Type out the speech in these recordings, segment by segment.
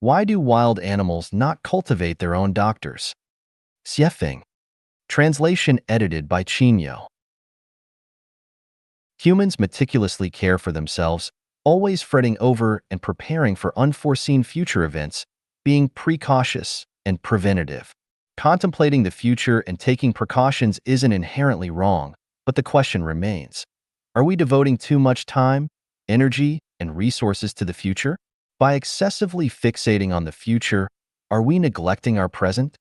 Why do wild animals not cultivate their own doctors? Xiefeng. Translation edited by Chinyo. Humans meticulously care for themselves, always fretting over and preparing for unforeseen future events, being precautious and preventative. Contemplating the future and taking precautions isn't inherently wrong, but the question remains. Are we devoting too much time, energy, and resources to the future? By excessively fixating on the future, are we neglecting our present?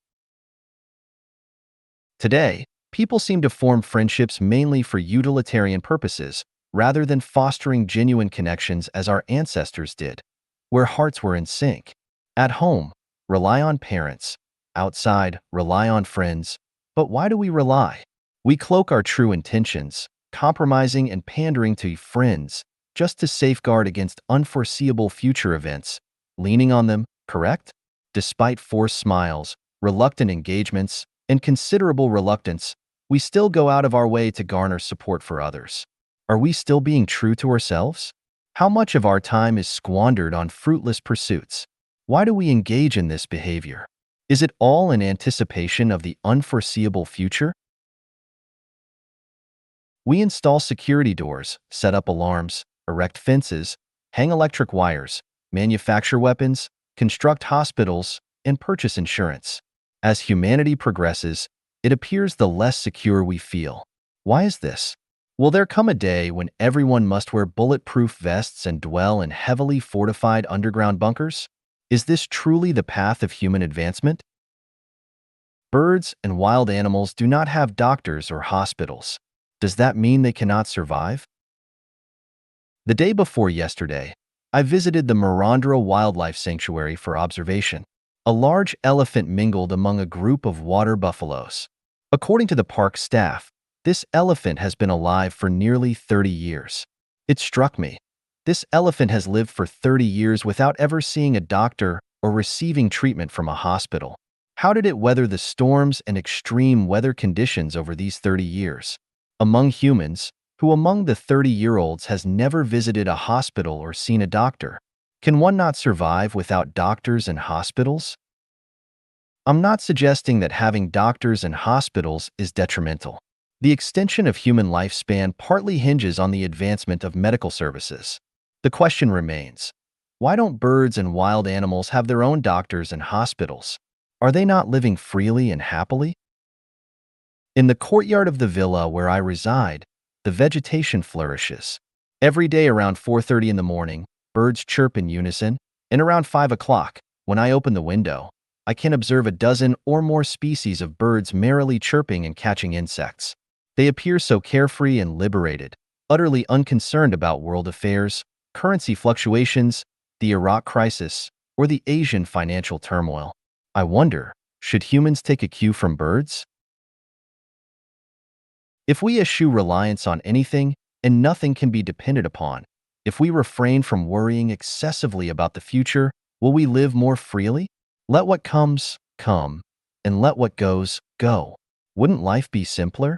Today, people seem to form friendships mainly for utilitarian purposes, rather than fostering genuine connections as our ancestors did, where hearts were in sync. At home, rely on parents. Outside, rely on friends. But why do we rely? We cloak our true intentions, compromising and pandering to friends, just to safeguard against unforeseeable future events, leaning on them, correct? Despite forced smiles, reluctant engagements, and considerable reluctance, we still go out of our way to garner support for others. Are we still being true to ourselves? How much of our time is squandered on fruitless pursuits? Why do we engage in this behavior? Is it all in anticipation of the unforeseeable future? We install security doors, set up alarms, erect fences, hang electric wires, manufacture weapons, construct hospitals, and purchase insurance. As humanity progresses, it appears the less secure we feel. Why is this? Will there come a day when everyone must wear bulletproof vests and dwell in heavily fortified underground bunkers? Is this truly the path of human advancement? Birds and wild animals do not have doctors or hospitals. Does that mean they cannot survive? The day before yesterday, I visited the Marandra Wildlife Sanctuary for observation. A large elephant mingled among a group of water buffaloes. According to the park staff, this elephant has been alive for nearly 30 years. It struck me. This elephant has lived for 30 years without ever seeing a doctor or receiving treatment from a hospital. How did it weather the storms and extreme weather conditions over these 30 years? Among humans, who among the 30-year-olds has never visited a hospital or seen a doctor? Can one not survive without doctors and hospitals? I'm not suggesting that having doctors and hospitals is detrimental. The extension of human lifespan partly hinges on the advancement of medical services. The question remains, why don't birds and wild animals have their own doctors and hospitals? Are they not living freely and happily? In the courtyard of the villa where I reside, the vegetation flourishes. Every day around 4:30 in the morning, birds chirp in unison, and around 5 o'clock, when I open the window, I can observe a dozen or more species of birds merrily chirping and catching insects. They appear so carefree and liberated, utterly unconcerned about world affairs, currency fluctuations, the Iraq crisis, or the Asian financial turmoil. I wonder, should humans take a cue from birds? If we eschew reliance on anything and nothing can be depended upon, if we refrain from worrying excessively about the future, will we live more freely? Let what comes, come, and let what goes, go. Wouldn't life be simpler?